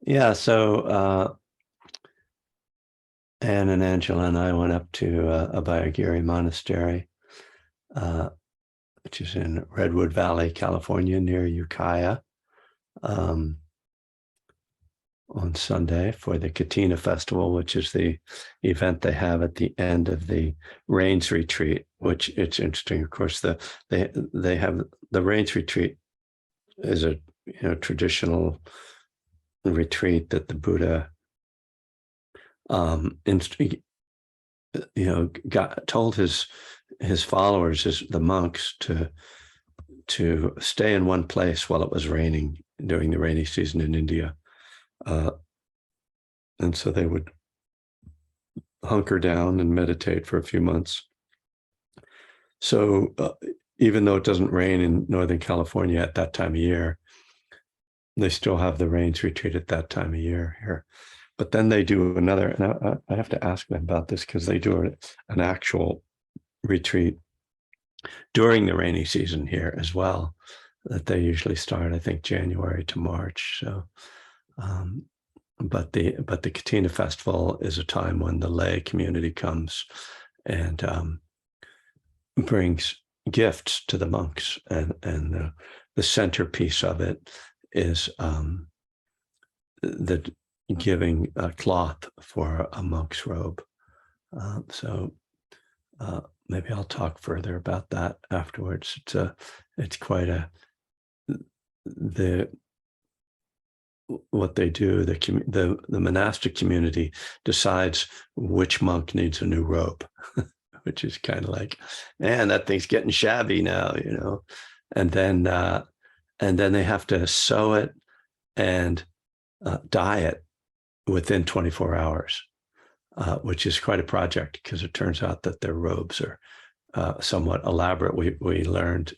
Yeah, so Anne and Angela and I went up to Abhayagiri Monastery, uh, which is in Redwood Valley, California, near Ukiah, um, on Sunday for the Kathina Festival, which is the event they have at the end of the Rains Retreat. Which it's interesting, of course. They have the Rains Retreat is a traditional retreat that the Buddha told his followers, the monks, to stay in one place while it was raining during the rainy season in India, and so they would hunker down and meditate for a few months. So even though it doesn't rain in Northern California at that time of year, they still have the rains retreat at that time of year here. But then they do another, and I have to ask them about this because they do an actual retreat during the rainy season here as well, that they usually start, I think, January to March. So, but the Kathina Festival is a time when the lay community comes and brings gifts to the monks, and the centerpiece of it is the giving a cloth for a monk's robe. So maybe I'll talk further about that afterwards. It's quite what they do. The monastic community decides which monk needs a new robe, which is kind of like, man, that thing's getting shabby now, and then they have to sew it and dye it within 24 hours, which is quite a project because it turns out that their robes are somewhat elaborate. We learned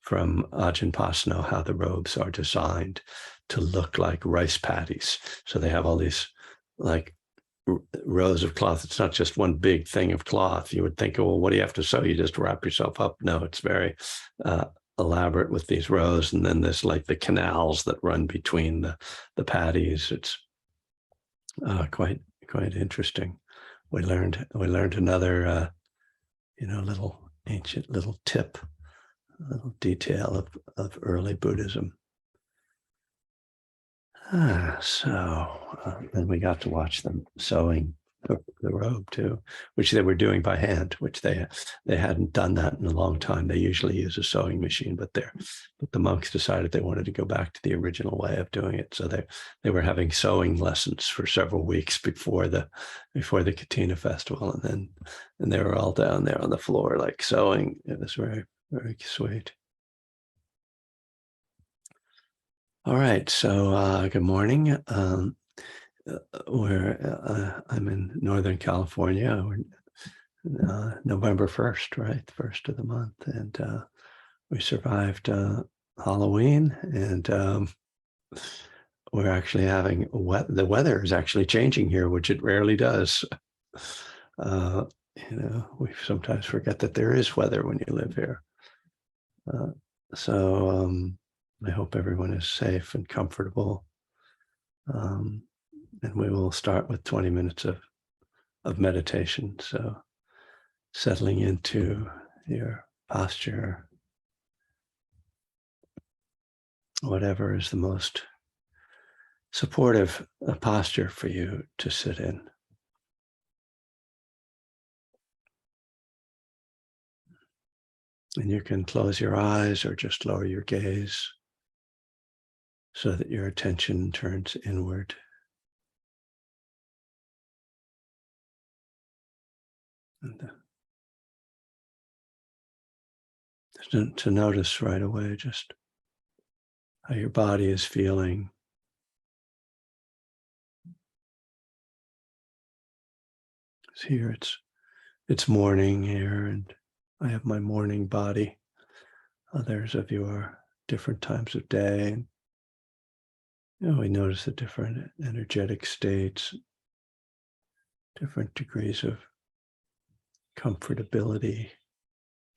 from Ajahn Pasno how the robes are designed to look like rice patties. So they have all these like rows of cloth. It's not just one big thing of cloth. You would think, well, what do you have to sew? You just wrap yourself up. No, it's very elaborate with these rows, and then there's like the canals that run between the patties. It's quite interesting. We learned another little ancient little tip, a little detail of early Buddhism. Then we got to watch them sewing the robe too, which they were doing by hand, which they hadn't done that in a long time. They usually use a sewing machine, but the monks decided they wanted to go back to the original way of doing it. So they were having sewing lessons for several weeks before the Kathina Festival, and they were all down there on the floor like sewing. It was very, very sweet. All right, so good morning. I'm in Northern California. We're November 1st, right? The first of the month. And we survived Halloween, and we're actually having the weather is actually changing here, which it rarely does. We sometimes forget that there is weather when you live here. So I hope everyone is safe and comfortable. And we will start with 20 minutes of meditation. So settling into your posture, whatever is the most supportive posture for you to sit in. And you can close your eyes or just lower your gaze so that your attention turns inward. And to notice right away just how your body is feeling. So here it's morning here, and I have my morning body. Others of you are different times of day. And, we notice the different energetic states, different degrees of comfortability,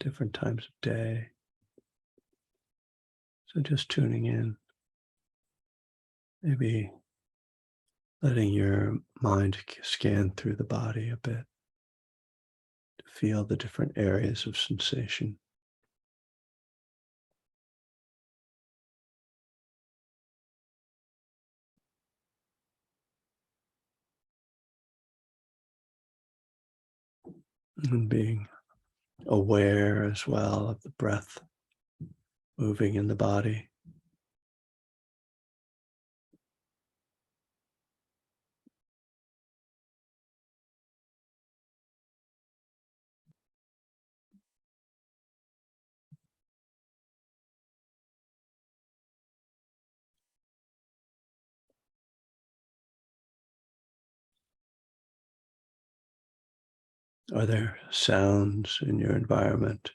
different times of day. So just tuning in, maybe letting your mind scan through the body a bit to feel the different areas of sensation. And being aware as well of the breath moving in the body. Are there sounds in your environment?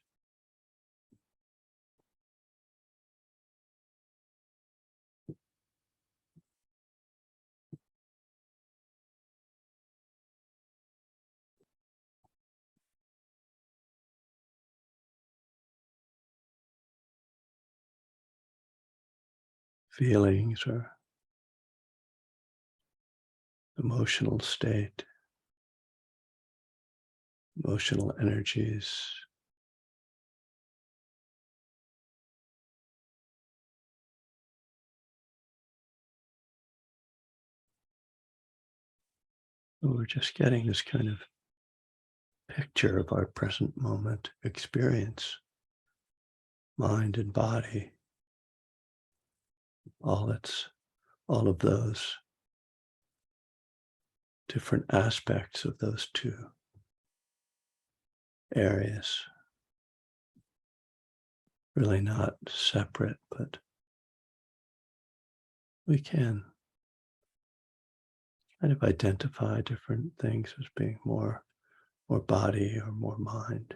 Feelings or emotional state, emotional energies? We're just getting this kind of picture of our present moment experience, mind and body, all of those different aspects of those two areas. Really not separate, but we can kind of identify different things as being more body or more mind.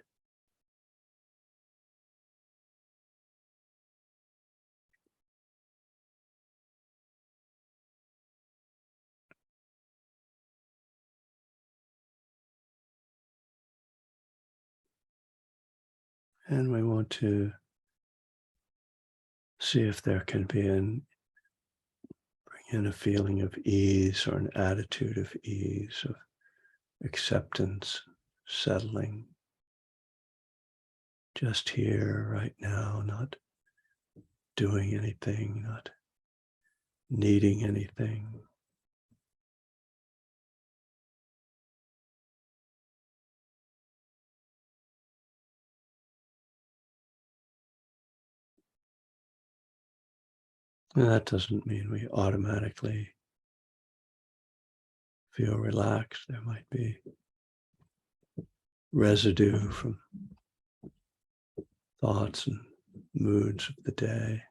And we want to see if there can bring in a feeling of ease or an attitude of ease, of acceptance, settling, just here right now, not doing anything, not needing anything. And that doesn't mean we automatically feel relaxed. There might be residue from thoughts and moods of the day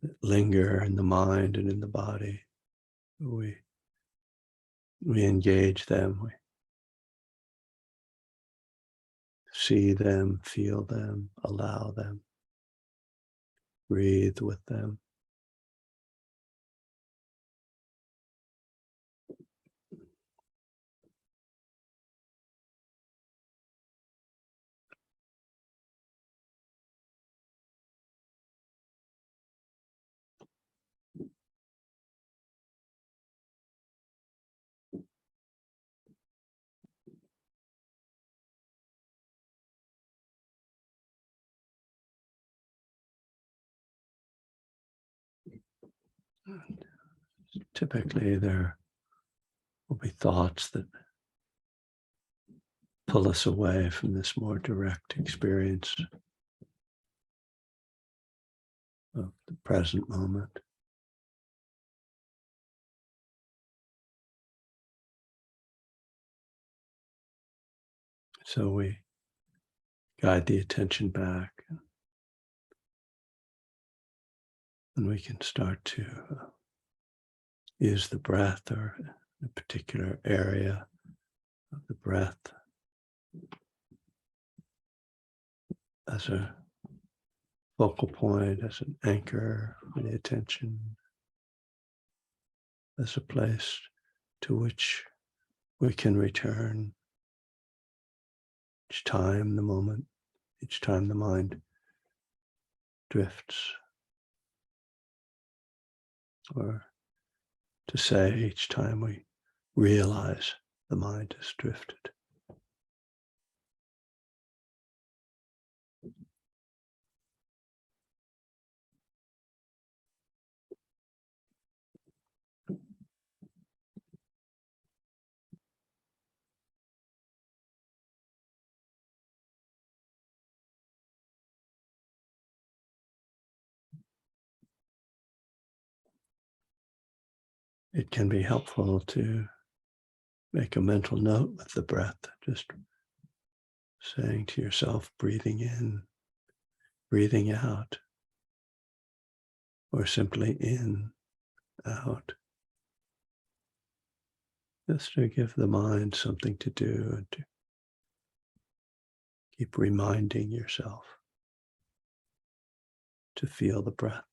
that linger in the mind and in the body. We engage them, we see them, feel them, allow them, breathe with them. Typically, there will be thoughts that pull us away from this more direct experience of the present moment. So we guide the attention back, and we can start to use the breath or a particular area of the breath as a focal point, as an anchor for the attention, as a place to which we can return each time the mind drifts or to say each time we realize the mind has drifted. It can be helpful to make a mental note with the breath, just saying to yourself, breathing in, breathing out, or simply in, out, just to give the mind something to do and to keep reminding yourself to feel the breath.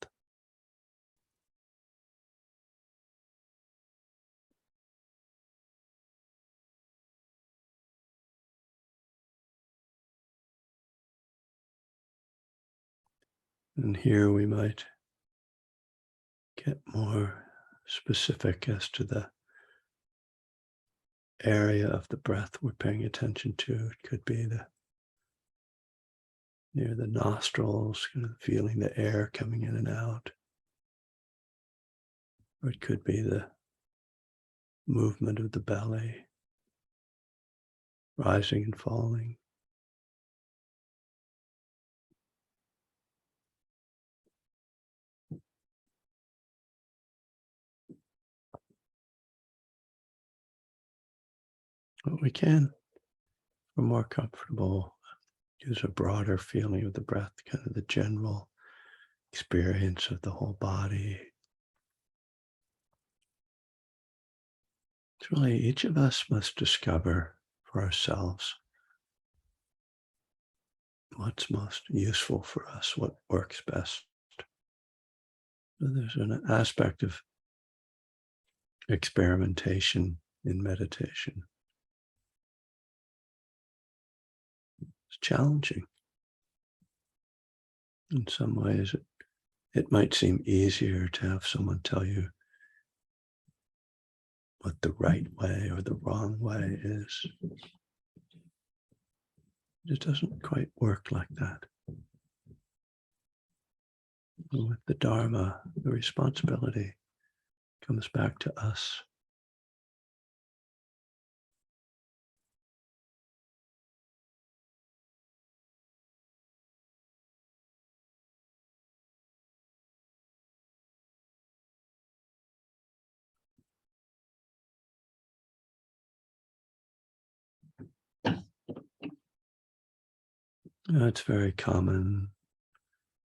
And here we might get more specific as to the area of the breath we're paying attention to. It could be near the nostrils, kind of feeling the air coming in and out. Or it could be the movement of the belly, rising and falling. But we can, if we're more comfortable, use a broader feeling of the breath, kind of the general experience of the whole body. It's really each of us must discover for ourselves what's most useful for us, what works best. So there's an aspect of experimentation in meditation. It's challenging. In some ways, it might seem easier to have someone tell you what the right way or the wrong way is. It doesn't quite work like that. And with the Dharma, the responsibility comes back to us. It's very common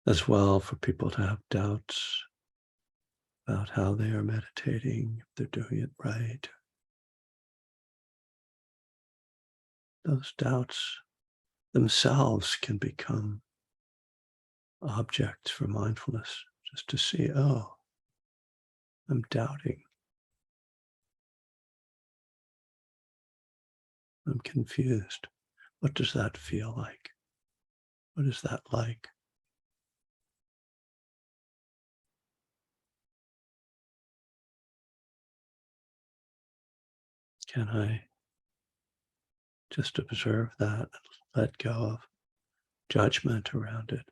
as well for people to have doubts about how they are meditating, if they're doing it right. Those doubts themselves can become objects for mindfulness, just to see, oh, I'm doubting. I'm confused. What does that feel like? What is that like? Can I just observe that and let go of judgment around it?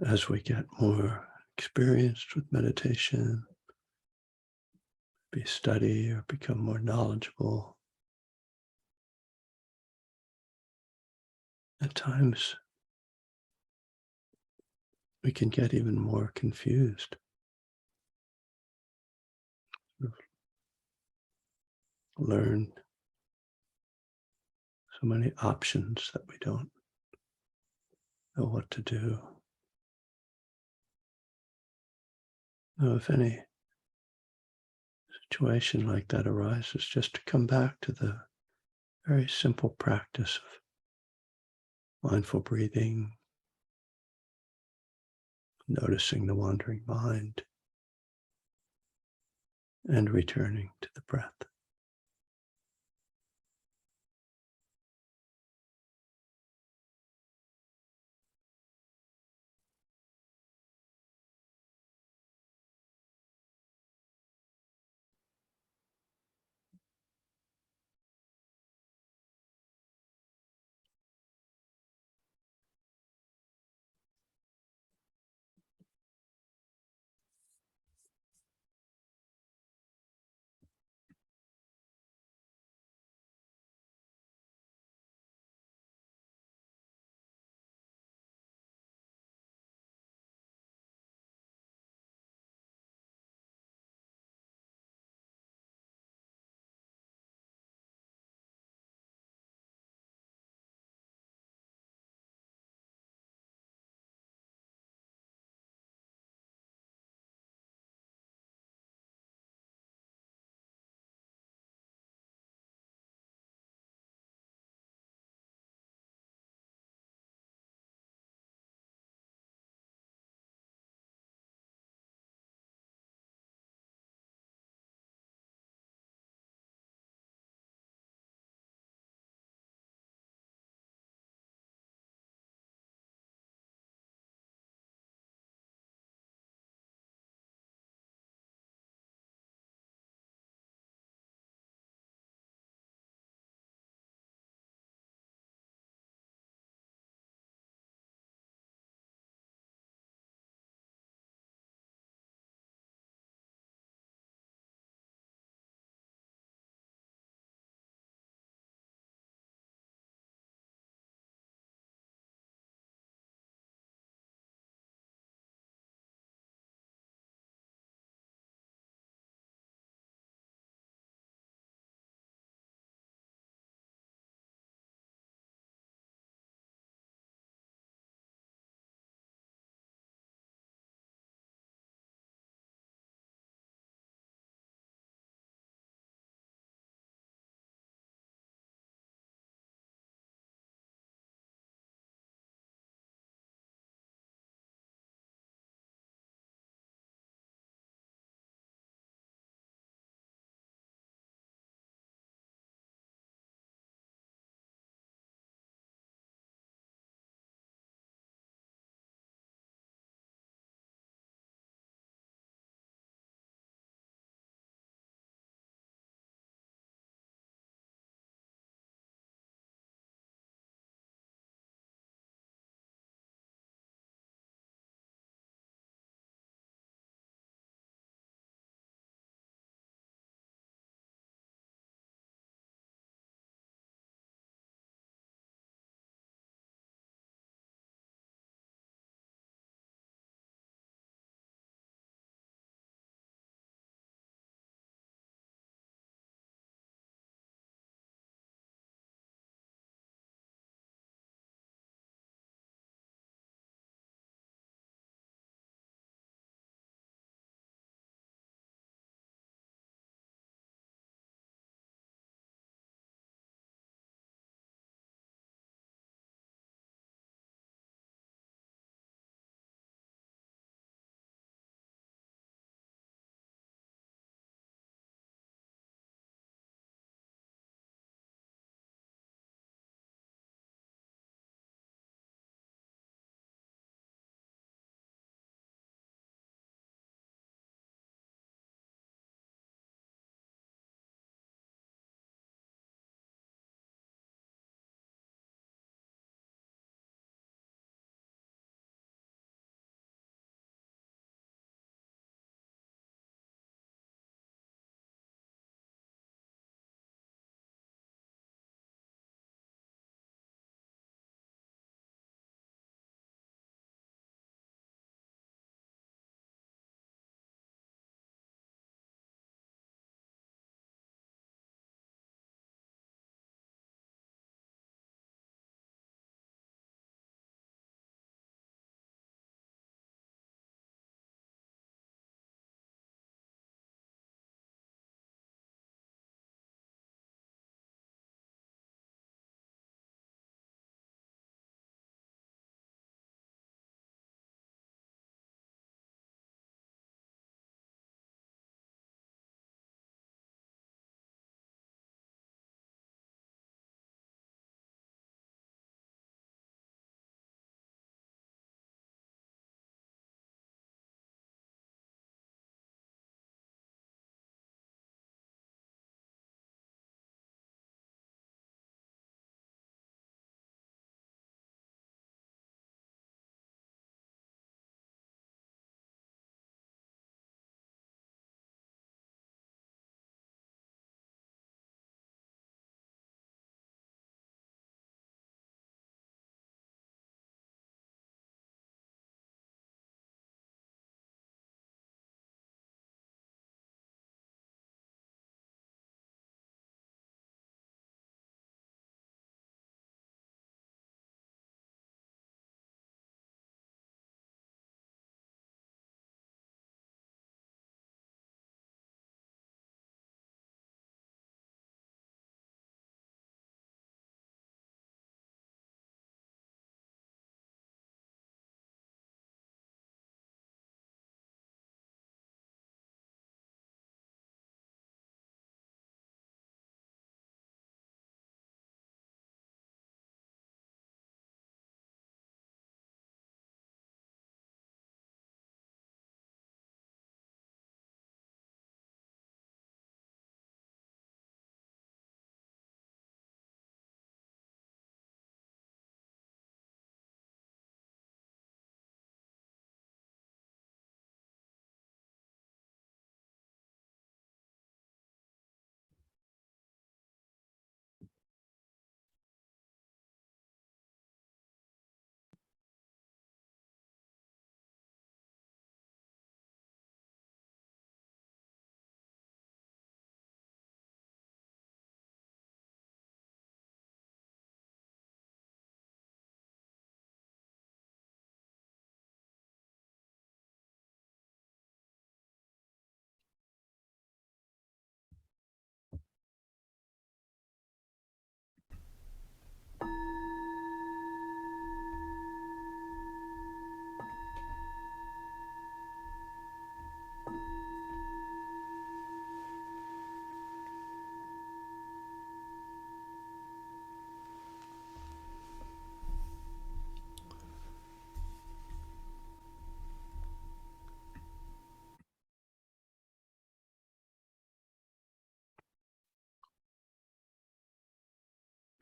as we get more experienced with meditation, study or become more knowledgeable, at times we can get even more confused. Learn so many options that we don't know what to do. Now, if any situation like that arises, just to come back to the very simple practice of mindful breathing, noticing the wandering mind, and returning to the breath.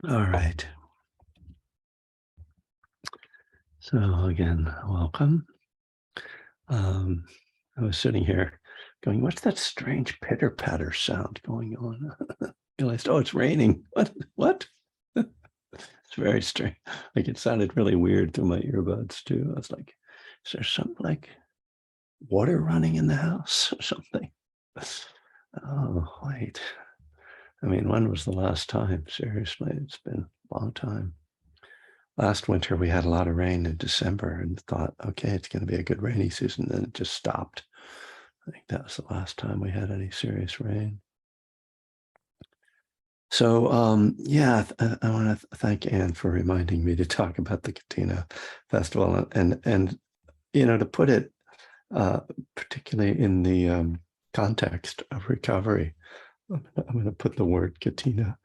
All right. So again, welcome. I was sitting here going, what's that strange pitter patter sound going on? I realized, oh, it's raining. What? It's very strange. Like it sounded really weird through my earbuds too. I was like, is there something like water running in the house or something? Oh, wait. I mean, when was the last time? Seriously, it's been a long time. Last winter, we had a lot of rain in December and thought, okay, it's going to be a good rainy season. Then it just stopped. I think that was the last time we had any serious rain. So, yeah, I want to thank Anne for reminding me to talk about the Katina Festival and to put it particularly in the context of recovery. I'm going to put the word Katina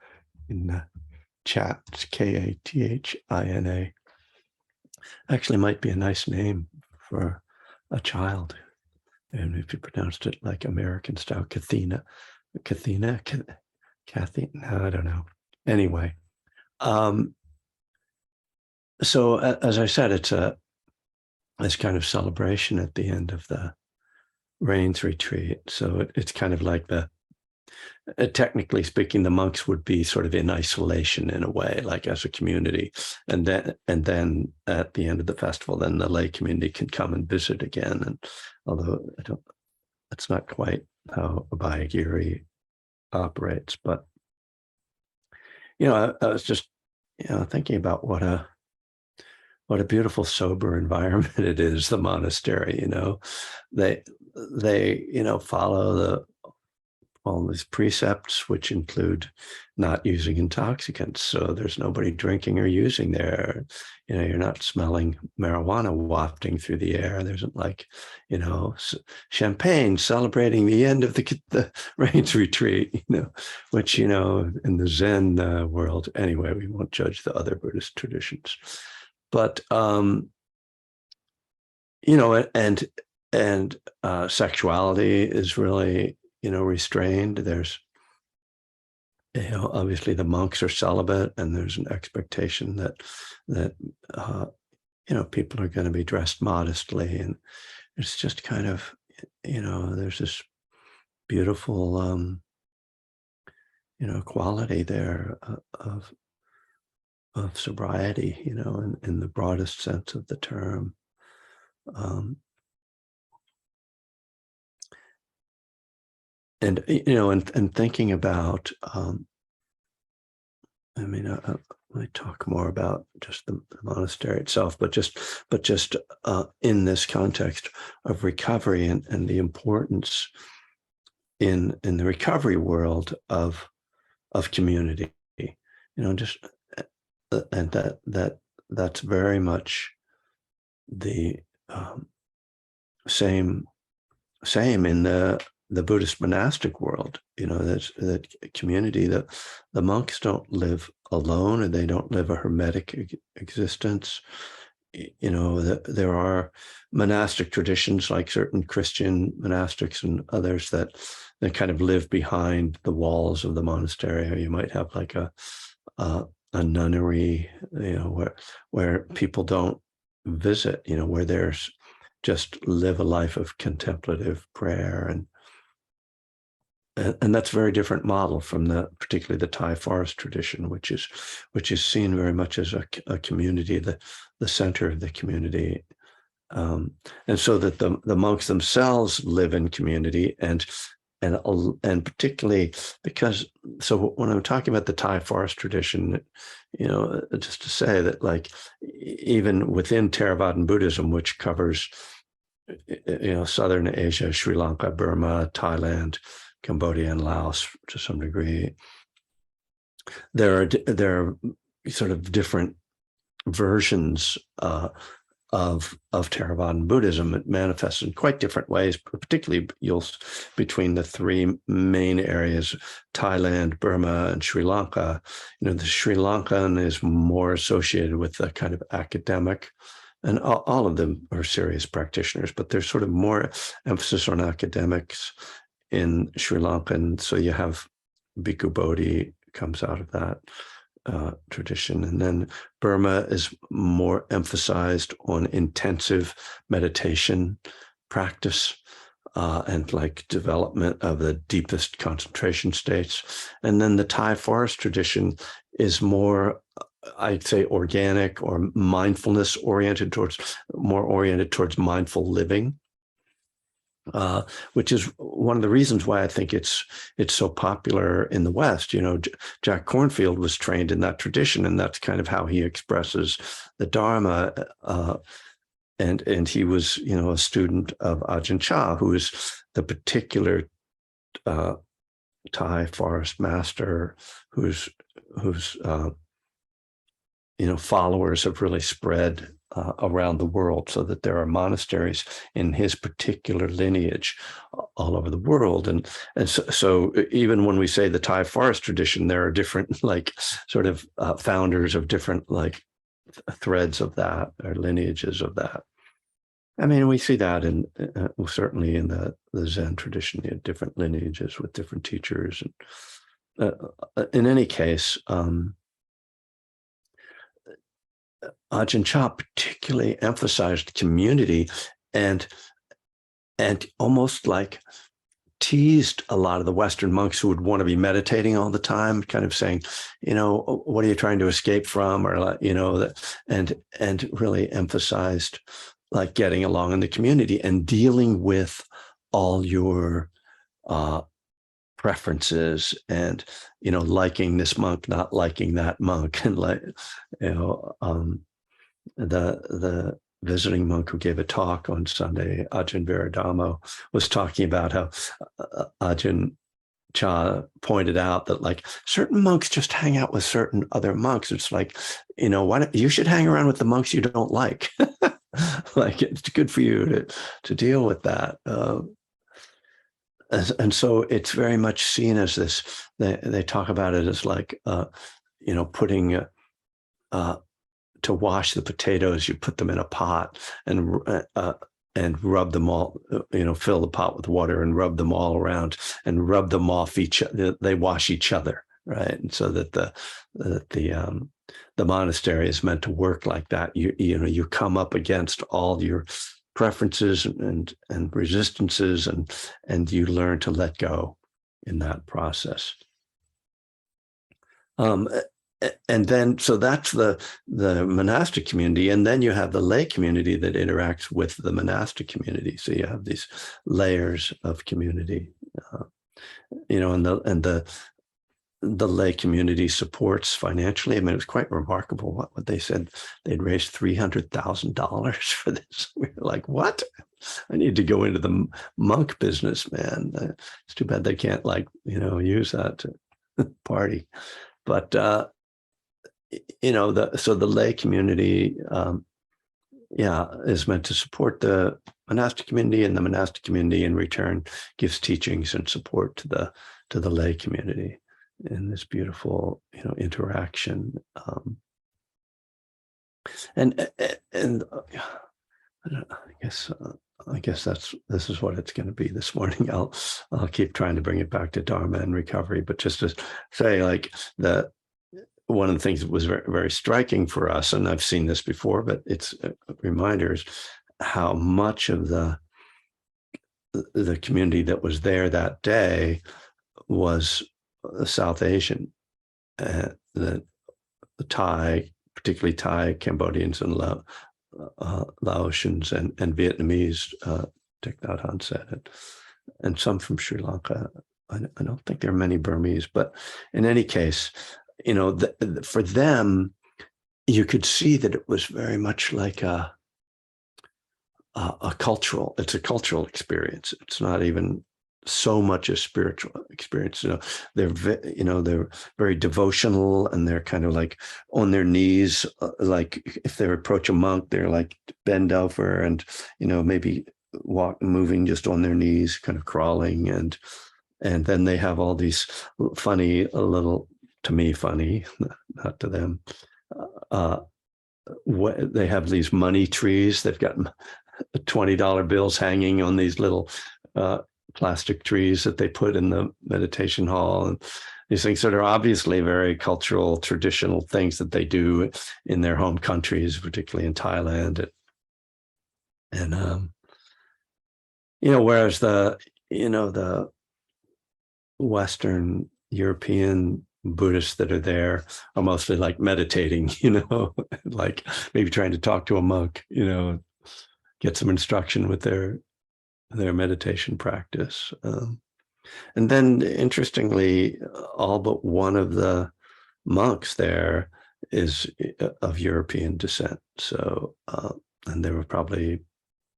in the chat. It's Kathina. Actually, might be a nice name for a child. And if you pronounced it like American style, Kathina, Kathy, no, I don't know. Anyway, so as I said, it's this kind of celebration at the end of the rains retreat. So it's kind of like technically speaking, the monks would be sort of in isolation in a way, like as a community, and then at the end of the festival, then the lay community can come and visit again. And although that's not quite how Abhayagiri operates, but I was just thinking about what a beautiful sober environment it is, the monastery. They follow all these precepts, which include not using intoxicants. So there's nobody drinking or using there. You're not smelling marijuana wafting through the air. There isn't like, champagne celebrating the end of the rains retreat, which, in the Zen world, anyway, we won't judge the other Buddhist traditions. But, and sexuality is really, restrained. There's, obviously the monks are celibate, and there's an expectation that people are going to be dressed modestly, and it's just kind of, there's this beautiful, quality there of sobriety, in the broadest sense of the term. And thinking about, I talk more about just the monastery itself, but just in this context of recovery and the importance in the recovery world of community, just and that's very much the same in the Buddhist monastic world. That community, that the monks don't live alone, and they don't live a hermetic existence. There are monastic traditions, like certain Christian monastics and others, that kind of live behind the walls of the monastery. Or you might have like a nunnery, where people don't visit, where there's just live a life of contemplative prayer, and that's a very different model from particularly the Thai forest tradition, which is seen very much as a community, the center of the community, and so that the monks themselves live in community, and particularly because, so when I'm talking about the Thai forest tradition, just to say that, like, even within Theravadan Buddhism, which covers Southern Asia, Sri Lanka, Burma, Thailand, Cambodia, and Laos to some degree, there are sort of different versions of Theravadan Buddhism. It manifests in quite different ways, particularly between the three main areas: Thailand, Burma, and Sri Lanka. The Sri Lankan is more associated with the kind of academic, and all of them are serious practitioners, but there's sort of more emphasis on academics in Sri Lanka. And so you have Bhikkhu Bodhi comes out of that. tradition. And then Burma is more emphasized on intensive meditation practice and like development of the deepest concentration states. And then the Thai forest tradition is more, I'd say, organic or mindfulness oriented, more oriented towards mindful living. Which is one of the reasons why I think it's so popular in the West. You know, Jack Kornfield was trained in that tradition, and that's kind of how he expresses the Dharma. And he was, you know, a student of Ajahn Chah, who is the particular Thai forest master whose you know, followers have really spread around the world, so that there are monasteries in his particular lineage all over the world. And so even when we say the Thai forest tradition, there are different like sort of founders of different like threads of that or lineages of that. I mean, we see that in certainly in the Zen tradition, you have different lineages with different teachers. And in any case, Ajahn Chah particularly emphasized community and almost like teased a lot of the Western monks who would want to be meditating all the time, kind of saying, you know, what are you trying to escape from? Or, you know, and really emphasized like getting along in the community and dealing with all your preferences and, you know, liking this monk, not liking that monk. And like, you know, the visiting monk who gave a talk on Sunday, Ajahn Viradamo, was talking about how Ajahn Chah pointed out that like certain monks just hang out with certain other monks. It's like, you know, why don't you should hang around with the monks you don't like. Like it's good for you to deal with that. And so it's very much seen as this, they talk about it as like, you know, putting, to wash the potatoes, you put them in a pot and rub them all, you know, fill the pot with water and rub them all around and rub them off each other. They wash each other, right? And so that the monastery is meant to work like that. You know, you come up against all your preferences and resistances, and you learn to let go in that process. And then, so that's the monastic community, and then you have the lay community that interacts with the monastic community. So you have these layers of community, you know, and the lay community supports financially. I mean, it was quite remarkable what they said. They'd raised $300,000 for this. We were like, what? I need to go into the monk business, man. It's too bad they can't, like, you know, use that to party. But you know, so the lay community, is meant to support the monastic community, and the monastic community in return gives teachings and support to the lay community in this beautiful, you know, interaction. And I guess this is what it's going to be this morning. I'll keep trying to bring it back to Dharma and recovery, but just to say, like, one of the things that was very, very striking for us, and I've seen this before, but it's reminders how much of the community that was there that day was South Asian, the Thai, particularly Thai, Cambodians, and Laotians and Vietnamese, Thich Nhat Hanh said it, and some from Sri Lanka. I don't think there are many Burmese, but in any case, you know, for them, you could see that it was very much like it's a cultural experience. It's not even so much a spiritual experience. You know, they're very devotional, and they're kind of like on their knees. Like if they approach a monk, they're like bend over and, you know, maybe moving just on their knees, kind of crawling. And then they have all these funny, to me, funny, not to them. They have these money trees. They've got $20 bills hanging on these little plastic trees that they put in the meditation hall. And, these things that are obviously very cultural, traditional things that they do in their home countries, particularly in Thailand. And whereas the Western European Buddhists that are there are mostly like meditating, like maybe trying to talk to a monk, get some instruction with their meditation practice. And then interestingly, all but one of the monks there is of European descent. So, and there were probably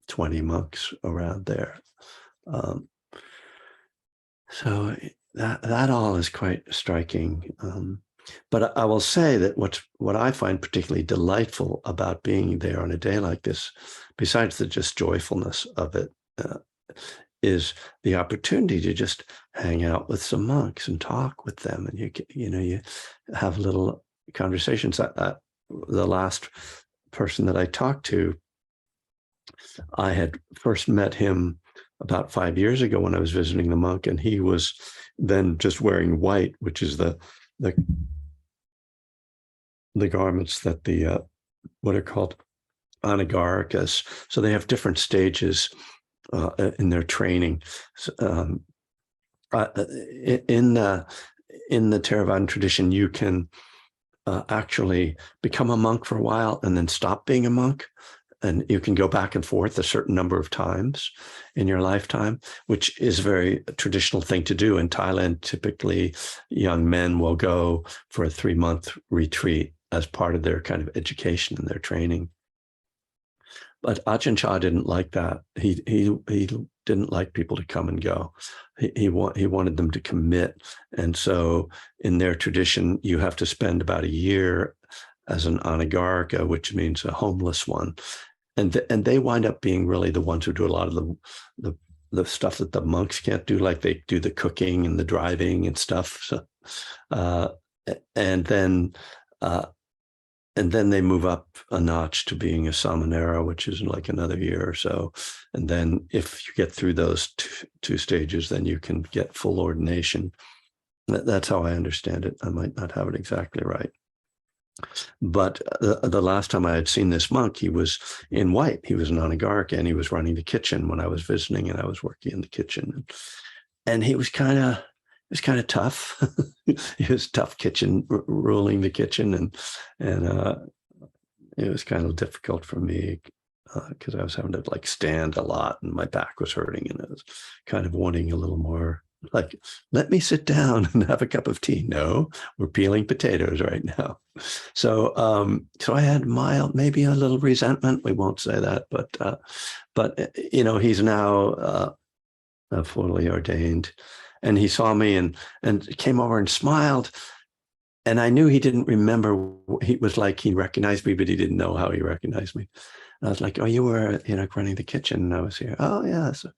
20 monks around there. So that all is quite striking. But I will say that what I find particularly delightful about being there on a day like this, besides the just joyfulness of it, is the opportunity to just hang out with some monks and talk with them, and you have little conversations. The last person that I talked to, I had first met him about 5 years ago when I was visiting the monk, and he was then just wearing white, which is the garments that what are called anagarikas. So they have different stages in their training. In the Theravadan tradition, you can actually become a monk for a while and then stop being a monk. And you can go back and forth a certain number of times in your lifetime, which is a very traditional thing to do. In Thailand, typically young men will go for a 3-month retreat as part of their kind of education and their training. But Ajahn Chah didn't like that. He didn't like people to come and go. He wanted them to commit. And so in their tradition, you have to spend about a year as an anagarika, which means a homeless one. And they wind up being really the ones who do a lot of the stuff that the monks can't do, like they do the cooking and the driving and stuff. So, and then they move up a notch to being a samanera, which is like another year or so. And then if you get through those two stages, then you can get full ordination. That's how I understand it. I might not have it exactly right. But the last time I had seen this monk, he was in white. He was an anagarika, and he was running the kitchen when I was visiting, and I was working in the kitchen. And he was kind of tough. He was tough ruling the kitchen, and it was kind of difficult for me because I was having to like stand a lot, and my back was hurting, and I was kind of wanting a little more like, let me sit down and have a cup of tea. No, we're peeling potatoes right now. So I had maybe a little resentment. We won't say that, but he's now fully ordained, and he saw me and came over and smiled. And I knew he didn't remember. He was like, he recognized me, but he didn't know how he recognized me. And I was like, oh, you were, running the kitchen, and I was here. Oh, yeah. So,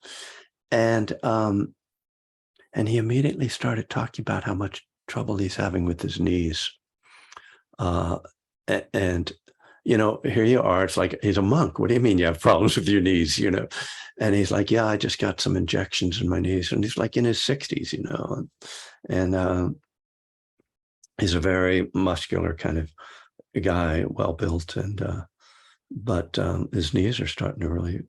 and he immediately started talking about how much trouble he's having with his knees. And here you are. It's like, he's a monk. What do you mean you have problems with your knees? And he's like, yeah, I just got some injections in my knees. And he's like in his 60s, and he's a very muscular kind of guy, well built, but his knees are starting to really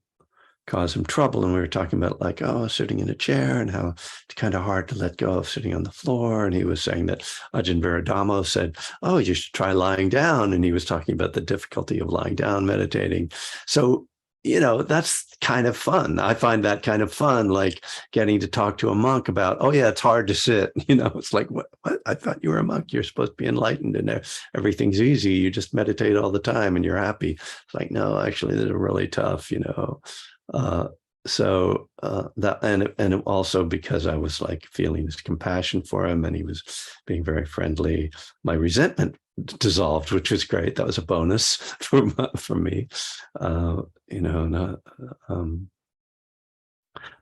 cause him trouble. And we were talking about like, sitting in a chair and how it's kind of hard to let go of sitting on the floor. And he was saying that Ajahn Viradamo said, oh, you should try lying down. And he was talking about the difficulty of lying down, meditating. So, that's kind of fun. I find that kind of fun, like getting to talk to a monk about, oh yeah, it's hard to sit. It's like, what? I thought you were a monk. You're supposed to be enlightened and everything's easy. You just meditate all the time and you're happy. It's like, no, actually, they're really tough, So that, and also because I was like feeling this compassion for him and he was being very friendly, my resentment dissolved, which was great. That was a bonus for me,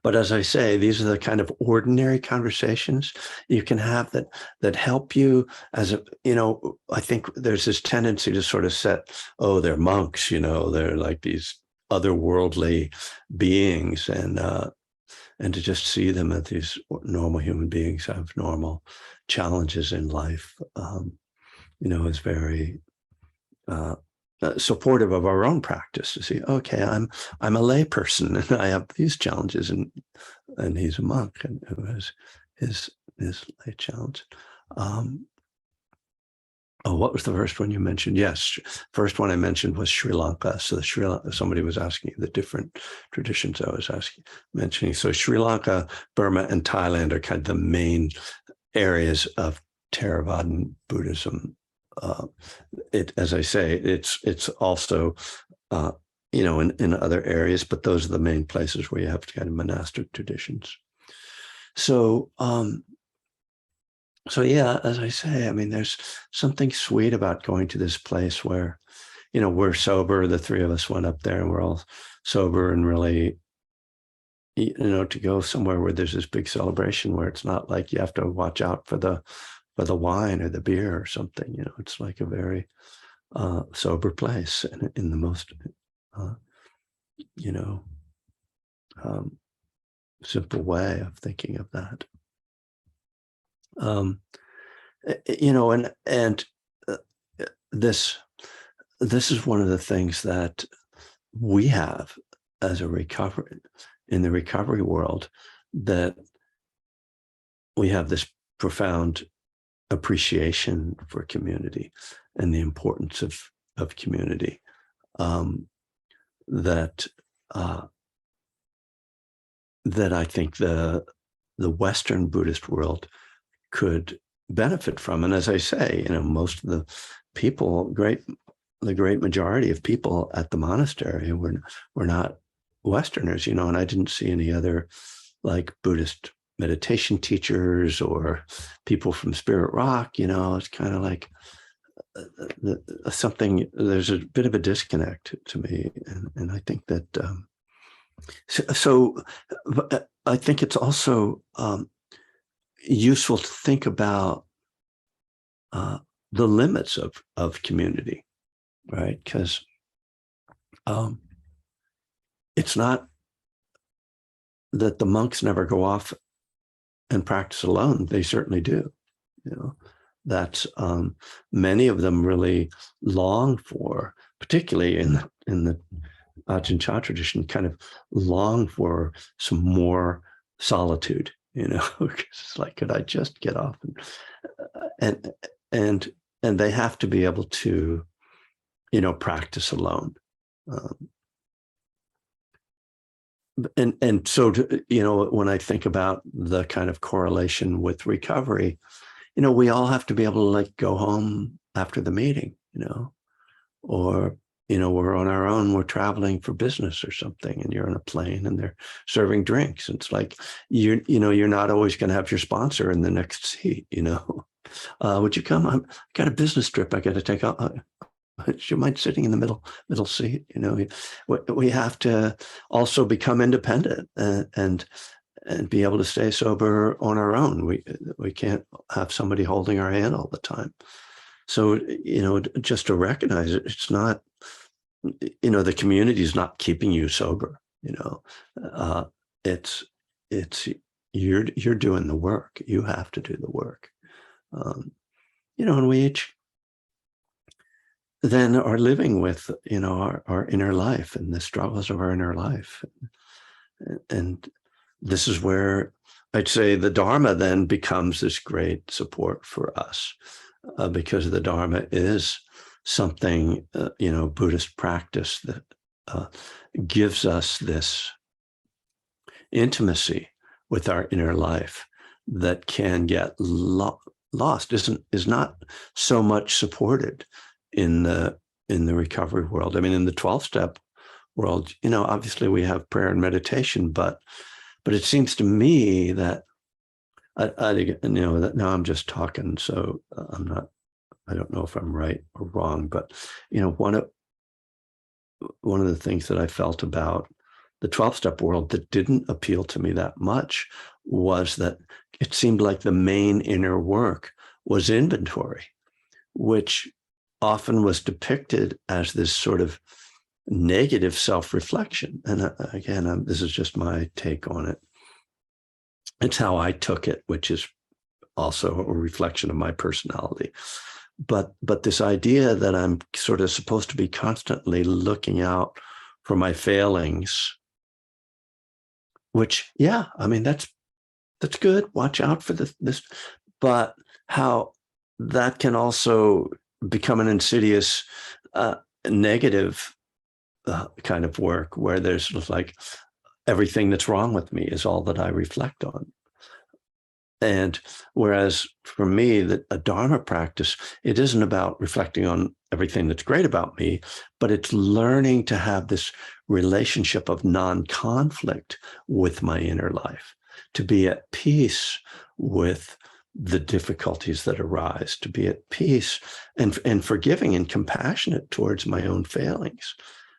but as I say, these are the kind of ordinary conversations you can have that help you I think there's this tendency to sort of set, oh, they're monks, they're like these otherworldly beings. And and to just see them as these normal human beings have normal challenges in life, is very supportive of our own practice. To see, okay, I'm a lay person and I have these challenges, and he's a monk and who has his lay challenge. What was the first one you mentioned? Yes, first one I mentioned was Sri Lanka. So somebody was asking the different traditions I was mentioning. So Sri Lanka, Burma, and Thailand are kind of the main areas of Theravadan Buddhism. As I say, it's also in other areas, but those are the main places where you have kind of monastic traditions. So yeah, as I say, I mean, there's something sweet about going to this place where, we're sober. The three of us went up there and we're all sober, and really, to go somewhere where there's this big celebration where it's not like you have to watch out for the wine or the beer or something. It's like a very sober place in the most, simple way of thinking of that. And this is one of the things that we have as a recovery in the recovery world, that we have this profound appreciation for community and the importance of community, that I think the Western Buddhist world could benefit from. And as I say, most of the people, the great majority of people at the monastery were not Westerners, and I didn't see any other like Buddhist meditation teachers or people from Spirit Rock. It's kind of like there's a bit of a disconnect to me. And I think that, I think it's also useful to think about the limits of community, right? Because it's not that the monks never go off and practice alone. They certainly do. That's many of them really long for, particularly in the Ajahn Chah tradition, kind of long for some more solitude. It's like, could I just get off and they have to be able to, practice alone. And so, when I think about the kind of correlation with recovery, we all have to be able to go home after the meeting, or, we're on our own, we're traveling for business or something, and you're on a plane and they're serving drinks. It's like, you're not always going to have your sponsor in the next seat, would you come? I've got a business trip I got to take out. Do you mind sitting in the middle seat? We have to also become independent and be able to stay sober on our own. We can't have somebody holding our hand all the time. So, just to recognize it, it's not, the community is not keeping you sober. It's you're doing the work. You have to do the work. And we each then are living with, our inner life and the struggles of our inner life. And this is where I'd say the Dharma then becomes this great support for us, because the Dharma is something, Buddhist practice that gives us this intimacy with our inner life that can get lost, is not so much supported in the recovery world. I mean, in the 12-step world, obviously we have prayer and meditation, but it seems to me that that now I'm just talking, so I don't know if I'm right or wrong, but one of the things that I felt about the 12-step world that didn't appeal to me that much was that it seemed like the main inner work was inventory, which often was depicted as this sort of negative self-reflection. And again, this is just my take on it. It's how I took it, which is also a reflection of my personality. But this idea that I'm sort of supposed to be constantly looking out for my failings, which, yeah, I mean, that's good. Watch out for this. But how that can also become an insidious negative kind of work, where there's like everything that's wrong with me is all that I reflect on. And whereas for me, a Dharma practice, it isn't about reflecting on everything that's great about me, but it's learning to have this relationship of non-conflict with my inner life, to be at peace with the difficulties that arise, to be at peace and forgiving and compassionate towards my own failings,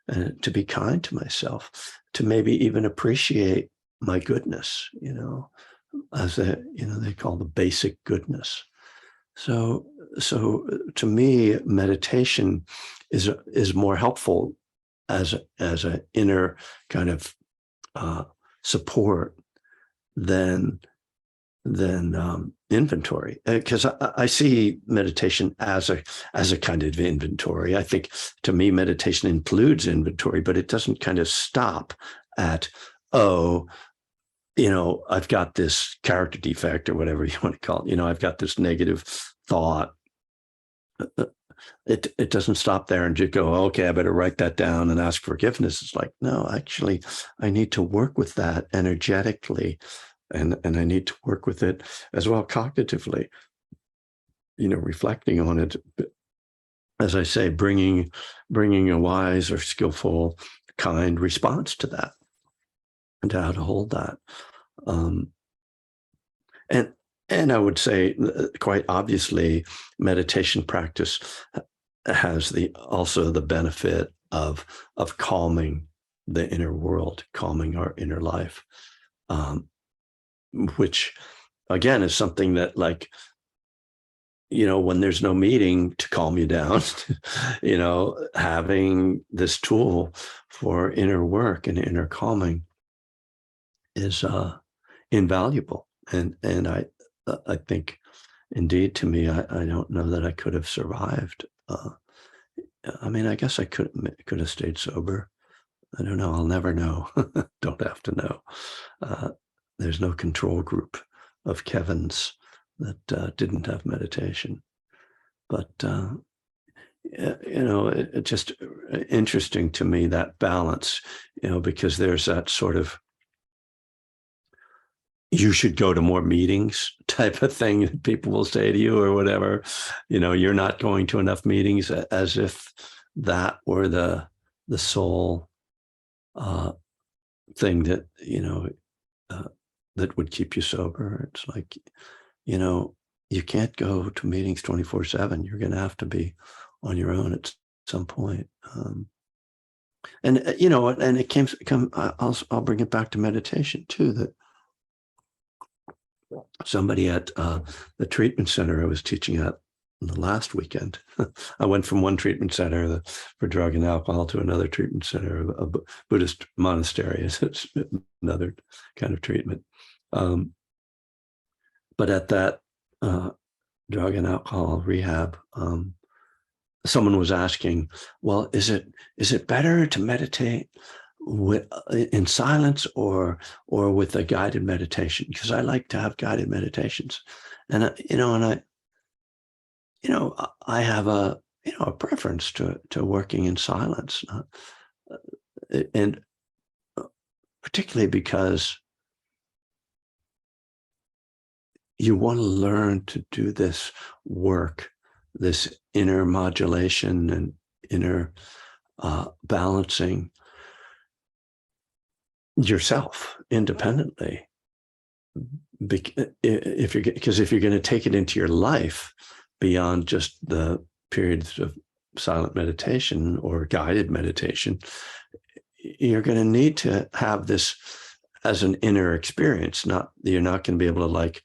and to be kind to myself, to maybe even appreciate my goodness, as they call the basic goodness. So to me, meditation is more helpful as an inner kind of support than inventory, because I see meditation as a kind of inventory. I think to me, meditation includes inventory, but it doesn't kind of stop at, oh, I've got this character defect or whatever you want to call it. I've got this negative thought. It doesn't stop there and just go, okay, I better write that down and ask forgiveness. It's like, no, actually, I need to work with that energetically, and I need to work with it as well cognitively, reflecting on it. As I say, bringing a wise or skillful, kind response to that, and how to hold that. And I would say, quite obviously, meditation practice has also the benefit of calming the inner world, calming our inner life, which again is something that, like, when there's no meeting to calm you down, having this tool for inner work and inner calming is invaluable. And I think, indeed, to me, I don't know that I could have survived. I mean, I guess I could have stayed sober. I don't know. I'll never know. Don't have to know. There's no control group of Kevins that didn't have meditation. But, it's just interesting to me, that balance, because there's that sort of, you should go to more meetings type of thing that people will say to you or whatever. You're not going to enough meetings, as if that were the sole thing that, that would keep you sober. It's like, you can't go to meetings 24/7. You're going to have to be on your own at some point. And it I'll bring it back to meditation too, that somebody at the treatment center I was teaching at the last weekend, I went from one treatment center for drug and alcohol to another treatment center, a Buddhist monastery. It's another kind of treatment. But at that drug and alcohol rehab, someone was asking, well, is it better to meditate in silence or with a guided meditation? Because I like to have guided meditations, and I have a preference to working in silence, and particularly because you want to learn to do this work, this inner modulation and inner balancing yourself independently. Because if you're going to take it into your life beyond just the periods of silent meditation or guided meditation, you're going to need to have this as an inner experience. You're not going to be able to, like,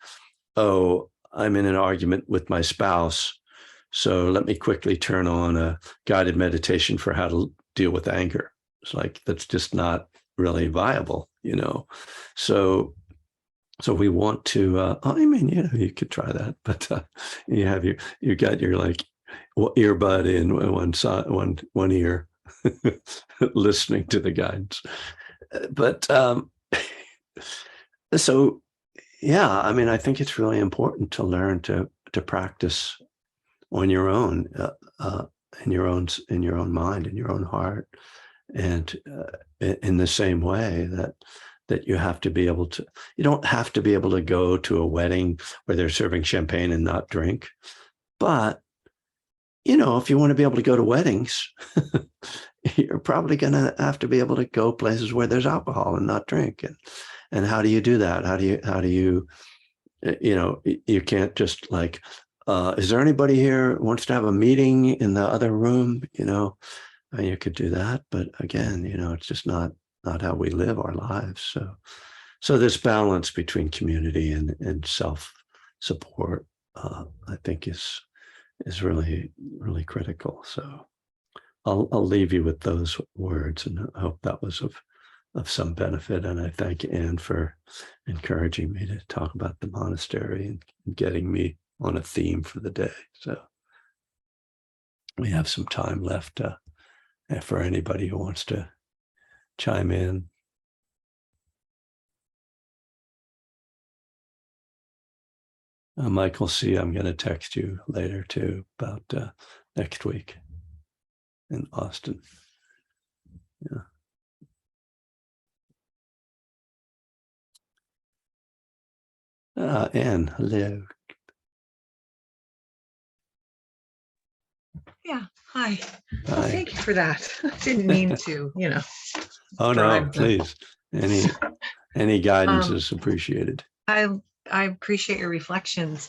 oh, I'm in an argument with my spouse, so let me quickly turn on a guided meditation for how to deal with anger. It's like, that's just not really viable, So So we want to, I mean, you could try that, but you got your like earbud in one side, one ear, listening to the guidance. But so, yeah, I mean, I think it's really important to learn to practice on your own, in your own mind, in your own heart, and in the same way that you have to be able to. You don't have to be able to go to a wedding where they're serving champagne and not drink, but if you want to be able to go to weddings, you're probably going to have to be able to go places where there's alcohol and not drink. And how do you do that? How do you, you can't just like, is there anybody here who wants to have a meeting in the other room? And you could do that, but again, it's just not how we live our lives. So this balance between community and self-support, I think is really, really critical. So I'll leave you with those words, and I hope that was of some benefit. And I thank Anne for encouraging me to talk about the monastery and getting me on a theme for the day. So we have some time left for anybody who wants to chime in. Michael C., I'm going to text you later too about next week in Austin. Yeah. Anne, hello. Yeah. Hi. Well, thank you for that. I didn't mean to, Oh no, please. Any guidance is appreciated. I appreciate your reflections.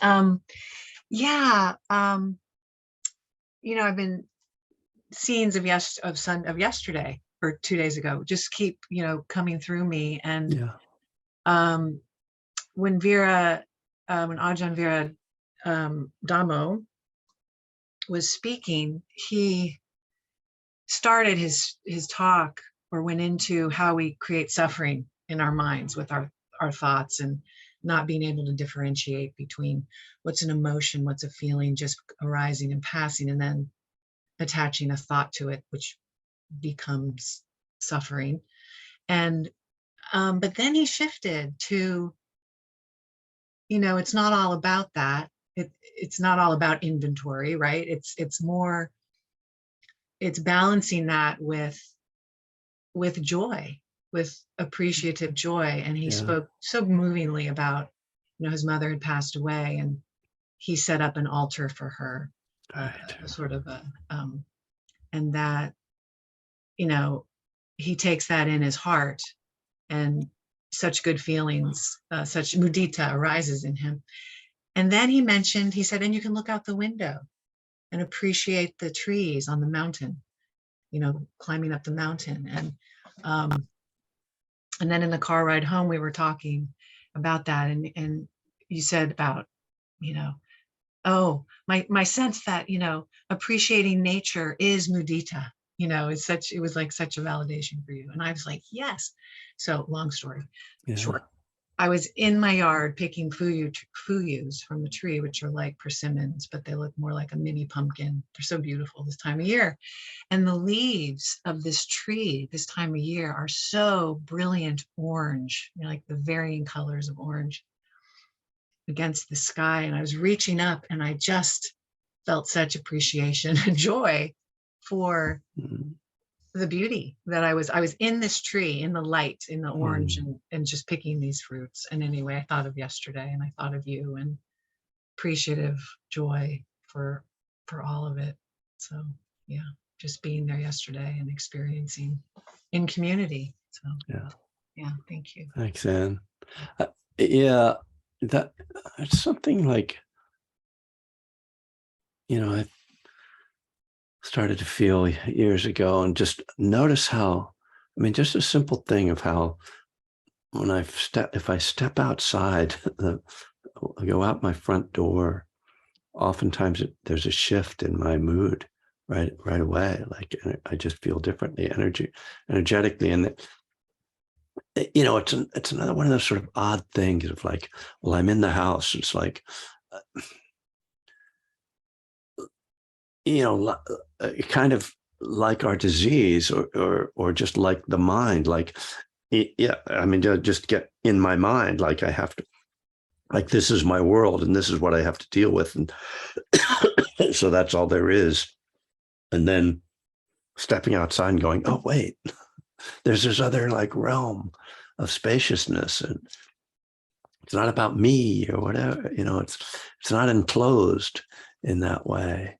Yeah. I've been scenes of yesterday or 2 days ago just keep coming through me, and when Ajahn Vera Damo was speaking, he started his talk or went into how we create suffering in our minds with our thoughts, and not being able to differentiate between what's an emotion, what's a feeling just arising and passing, and then attaching a thought to it, which becomes suffering. And but then he shifted to, it's not all about that. It's not all about inventory, right? It's balancing that with joy, with appreciative joy. And he spoke so movingly about, his mother had passed away, and he set up an altar for her, sort of and that, he takes that in his heart, and such good feelings, such mudita arises in him. And then he said, and you can look out the window and appreciate the trees on the mountain, climbing up the mountain. And then in the car ride home, we were talking about that. And you said about, my sense that, appreciating nature is mudita, it was like such a validation for you. And I was like, yes. So long story short, I was in my yard picking fuyus from the tree, which are like persimmons, but they look more like a mini pumpkin. They're so beautiful this time of year. And the leaves of this tree this time of year are so brilliant orange, like the varying colors of orange against the sky. And I was reaching up, and I just felt such appreciation and joy for the beauty that I was in this tree, in the light, in the orange, and just picking these fruits. And anyway, I thought of yesterday, and I thought of you, and appreciative joy for all of it. So yeah, just being there yesterday and experiencing in community. So yeah, thank you. Thanks, Anne. That it's something like, I started to feel years ago, and just notice how, just a simple thing of how when if I step outside, I go out my front door, oftentimes there's a shift in my mood right away. Like I just feel differently energetically. And it's another one of those sort of odd things of like, well, I'm in the house. It's like, kind of like our disease, or just like the mind, like, yeah, I mean, just get in my mind, like I have to, like, this is my world and this is what I have to deal with. And so that's all there is. And then stepping outside and going, oh, wait, there's this other like realm of spaciousness. And it's not about me or whatever, it's not enclosed in that way.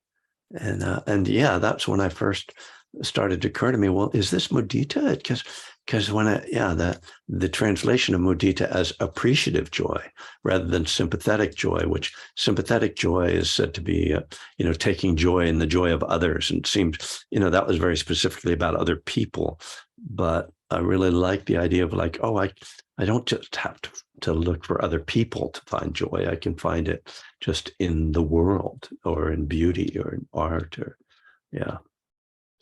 And yeah, that's when I first started to occur to me, well, is this mudita? Because when the translation of mudita as appreciative joy rather than sympathetic joy, which sympathetic joy is said to be, taking joy in the joy of others. And it seems, that was very specifically about other people. But I really like the idea of like, oh, I don't just have to look for other people to find joy. I can find it just in the world or in beauty or in art or, yeah.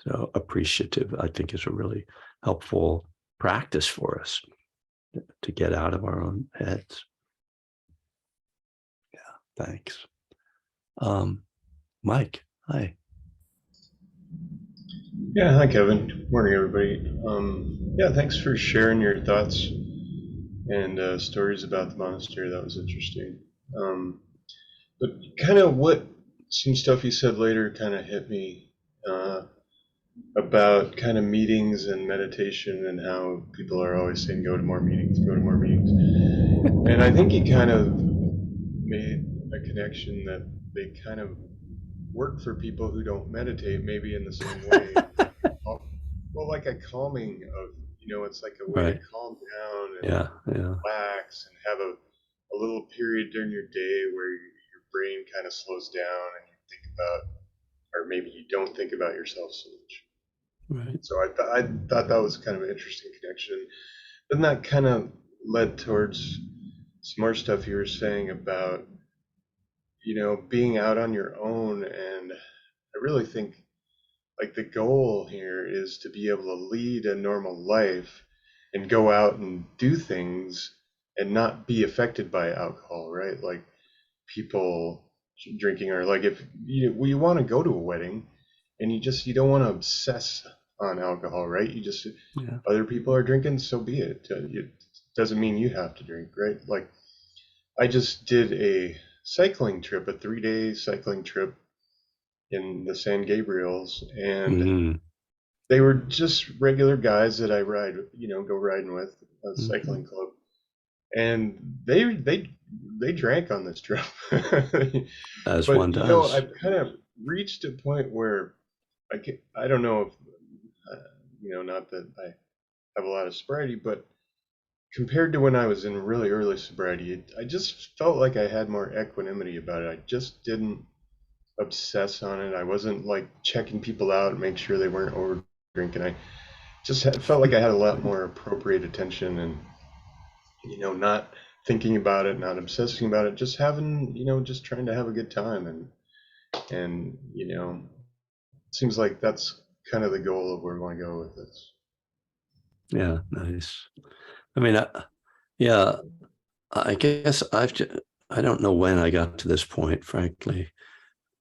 So appreciative, I think, is a really helpful practice for us to get out of our own heads. Yeah, thanks. Mike, hi. Yeah, hi Kevin. Good morning, everybody. Yeah, thanks for sharing your thoughts and stories about the monastery. That was interesting. But kind of what some stuff you said later kind of hit me about kind of meetings and meditation and how people are always saying go to more meetings, go to more meetings. And I think you kind of made a connection that they kind of work for people who don't meditate, maybe in the same way. Well, like a calming of, it's like a way to Right. calm down and Yeah. Yeah. relax and have a little period during your day where your brain kind of slows down and you think about, or maybe you don't think about yourself so much. Right. So I thought that was kind of an interesting connection. Then that kind of led towards some more stuff you were saying about, being out on your own. And I really think like the goal here is to be able to lead a normal life and go out and do things and not be affected by alcohol, right? Like people drinking, or like if you want to go to a wedding and you don't want to obsess on alcohol, right? You just, Yeah. other people are drinking, so be it. It doesn't mean you have to drink, right? Like I just did a cycling trip, a 3-day cycling trip in the San Gabriels, and Mm-hmm. they were just regular guys that I ride, go riding with, a Mm-hmm. cycling club, and they drank on this trip. As But one does. I've kind of reached a point where I don't know if not that I have a lot of sobriety, but compared to when I was in really early sobriety, I just felt like I had more equanimity about it. I just didn't obsess on it. I wasn't like checking people out and make sure they weren't over drinking. I just felt like I had a lot more appropriate attention and, not thinking about it, not obsessing about it, just having, just trying to have a good time. And, it seems like that's kind of the goal of where we want to go with this. Yeah, nice. I mean, yeah, I guess I don't know when I got to this point, frankly,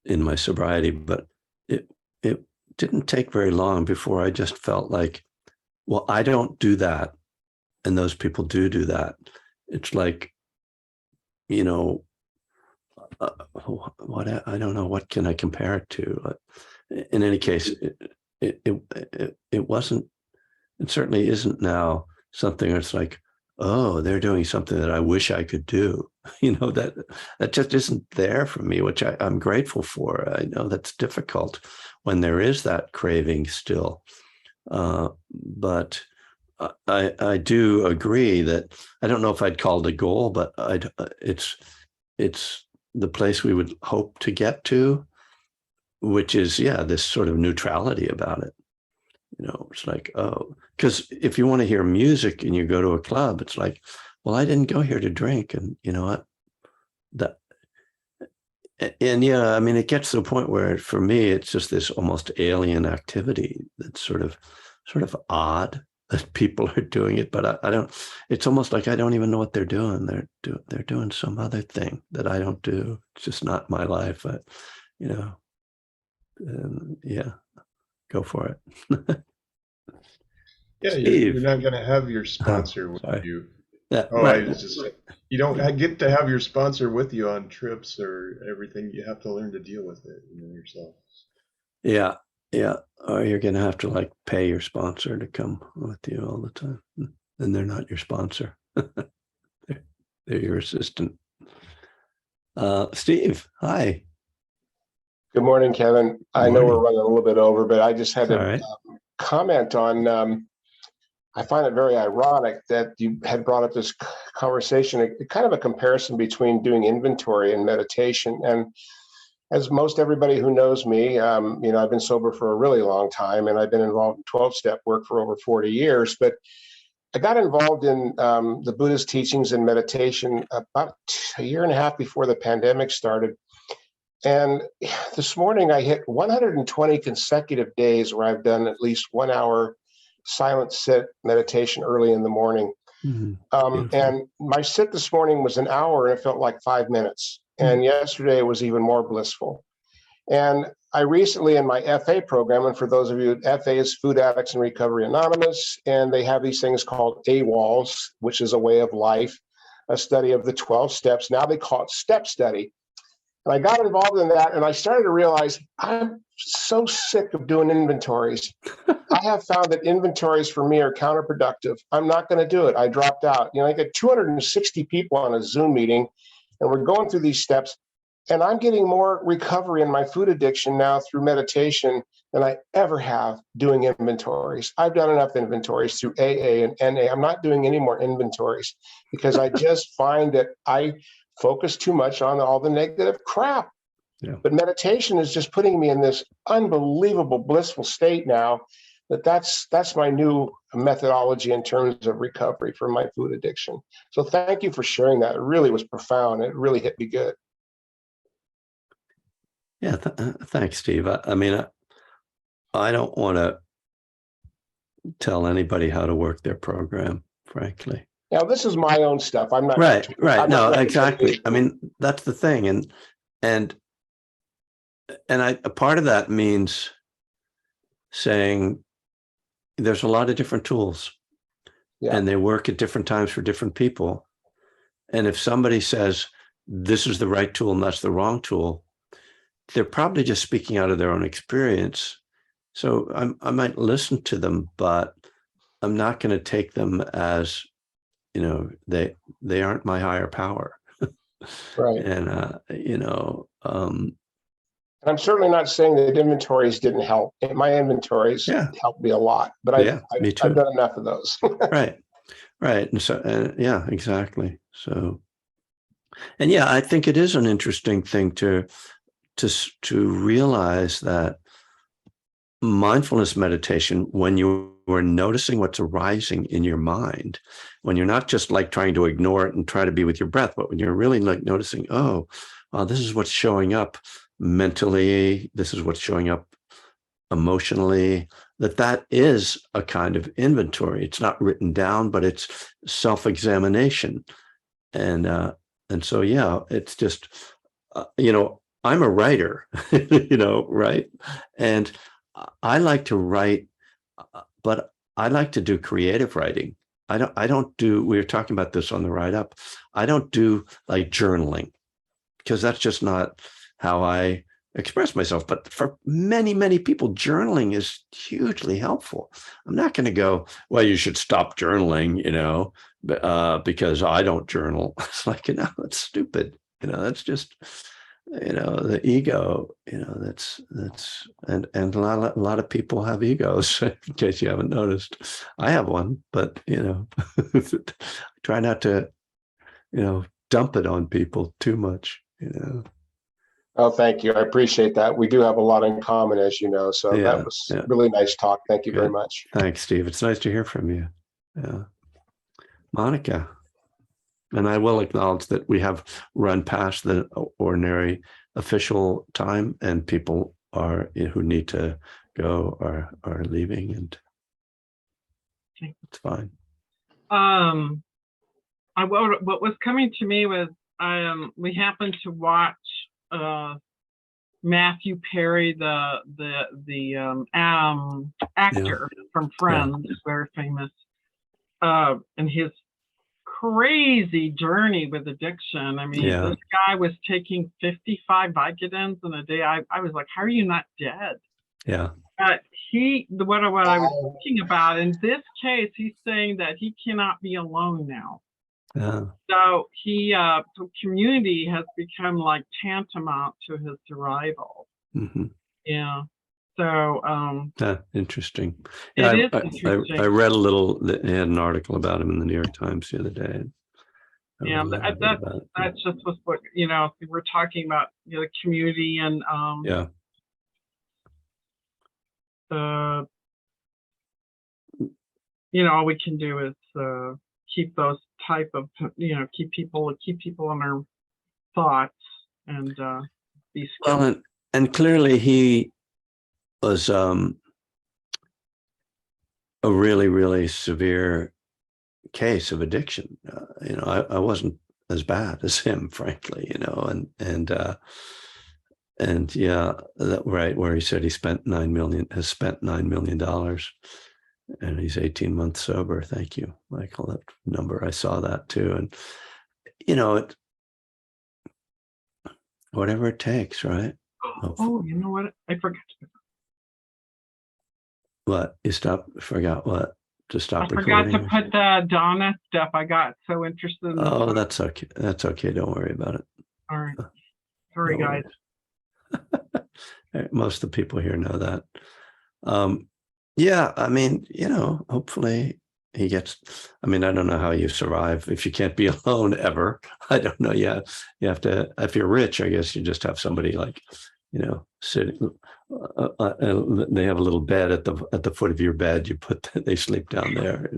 in my sobriety, but it didn't take very long before I just felt like, well, I don't do that, and those people do that. It's like, you know, what I don't know, what can I compare it to? In any case, it wasn't. It certainly isn't now something that's like, oh, they're doing something that I wish I could do. That just isn't there for me, which I'm grateful for. I know that's difficult when there is that craving still. But I do agree that I don't know if I'd call it a goal, but it's the place we would hope to get to, which is, yeah, this sort of neutrality about it. It's like, oh, because if you want to hear music and you go to a club, it's like, well, I didn't go here to drink. And you know what? That, and yeah, I mean, it gets to the point where for me, it's just this almost alien activity that's sort of odd. that people are doing it, but I don't. It's almost like I don't even know what they're doing. They're doing some other thing that I don't do. It's just not my life. Yeah, go for it. Yeah, you're Steve. not going to have your Oh, sponsor with sorry. you. Yeah, Oh, I right. was just saying, you don't get to have your sponsor with you on trips or everything. You have to learn to deal with it, yourself. Yeah, yeah. Or you're gonna have to like pay your sponsor to come with you all the time, and they're not your sponsor. they're your assistant. Steve, hi. Good morning, Kevin. I know we're Morning. running a little bit over, but I just had All to right. comment on. I find it very ironic that you had brought up this conversation, kind of a comparison between doing inventory and meditation. And as most everybody who knows me, I've been sober for a really long time, and I've been involved in 12-step work for over 40 years. But I got involved in the Buddhist teachings and meditation about a year and a half before the pandemic started. And this morning I hit 120 consecutive days where I've done at least 1 hour silent sit meditation early in the morning. And my sit this morning was an hour and it felt like 5 minutes. And yesterday it was even more blissful. And I recently in my FA program, and for those of you, FA is Food Addicts and Recovery Anonymous, and they have these things called AWOLs, which is a way of life, a study of the 12 steps. Now they call it step study. And I got involved in that, and I started to realize I'm so sick of doing inventories. I have found that inventories for me are counterproductive. I'm not going to do it. I dropped out. I got 260 people on a Zoom meeting, and we're going through these steps. And I'm getting more recovery in my food addiction now through meditation than I ever have doing inventories. I've done enough inventories through AA and NA. I'm not doing any more inventories because I just find that I focus too much on all the negative crap. Yeah. But meditation is just putting me in this unbelievable blissful state now that's my new methodology in terms of recovery from my food addiction. So thank you for sharing that. It really was profound. It really hit me good. Yeah, thanks, Steve. I mean, I don't want to tell anybody how to work their program, frankly. Now, this is my own stuff. I'm not Right. I'm No, not exactly. I mean, that's the thing, and a part of that means saying there's a lot of different tools, and they work at different times for different people. And if somebody says this is the right tool and that's the wrong tool, they're probably just speaking out of their own experience. So I might listen to them, but I'm not going to take them as, they aren't my higher power. Right. And, I'm certainly not saying that inventories didn't help. My inventories helped me a lot, but me too. I've done enough of those. Right. And so, yeah, exactly. So, and yeah, I think it is an interesting thing to realize that mindfulness meditation, when you are noticing what's arising in your mind, when you're not just like trying to ignore it and try to be with your breath, but when you're really like noticing, oh, this is what's showing up mentally, this is what's showing up emotionally, that is a kind of inventory. It's not written down, but it's self-examination. And so, yeah, it's just, I'm a writer, right? And I like to write, but I like to do creative writing. I don't do, we were talking about this on the ride up. I don't do like journaling because that's just not how I express myself. But for many, many people, journaling is hugely helpful. I'm not going to go, well, you should stop journaling, because I don't journal. It's like, that's stupid. That's just, the ego, that's and a lot of people have egos, in case you haven't noticed. I have one, but try not to, dump it on people too much, Oh, thank you. I appreciate that. We do have a lot in common, as you know. So that was really nice talk. Thank you very much. Thanks, Steve. It's nice to hear from you. Yeah. Monica. And I will acknowledge that we have run past the ordinary official time, and people who need to go are leaving. And It's fine. What was coming to me was we happened to watch Matthew Perry, the actor from Friends, very famous, and his crazy journey with addiction. I mean, this guy was taking 55 Vicodins in a day. I was like, how are you not dead? Yeah. But what I was thinking about in this case, he's saying that he cannot be alone now. Yeah. So so community has become like tantamount to his survival. Mm-hmm. Yeah. So interesting. Yeah, It is interesting. I read a little. They had an article about him in the New York Times the other day. Yeah, that's just what we're talking about. The community and all we can do is keep those type of keep people in our thoughts and be skilled. Well, and clearly he was a really, really severe case of addiction. I wasn't as bad as him, frankly, and yeah, right, where he said he spent has spent $9 million, and he's 18 months sober. Thank you, Michael. That number, I saw that too. And whatever it takes, right? Oh, you know what? I forgot. What? Forgot what? To stop recording? I forgot to put the Donna stuff. I got so interested in Oh, that's okay. That's okay. Don't worry about it. All right. Sorry, guys. Most of the people here know that. Yeah, I mean, hopefully he gets, I don't know how you survive if you can't be alone ever. I don't know. Yeah, you have to, if you're rich, I guess you just have somebody like, sitting, they have a little bed at the foot of your bed. They sleep down there,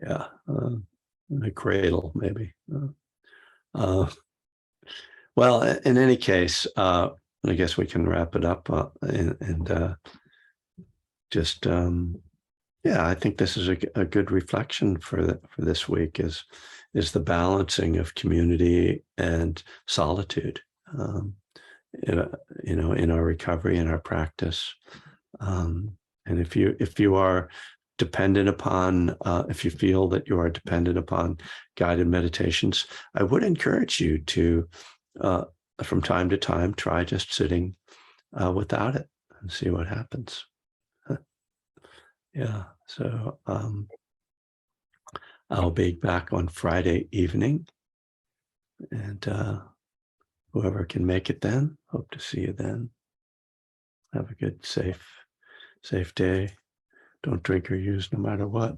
Yeah, a cradle maybe. Well, in any case, I guess we can wrap it up and just, I think this is a good reflection for this week is the balancing of community and solitude, in our recovery and our practice. And if you are dependent upon, if you feel that you are dependent upon guided meditations, I would encourage you to, from time to time, try just sitting without it and see what happens. Yeah, so I'll be back on Friday evening, and whoever can make it then, hope to see you then. Have a good, safe day. Don't drink or use no matter what.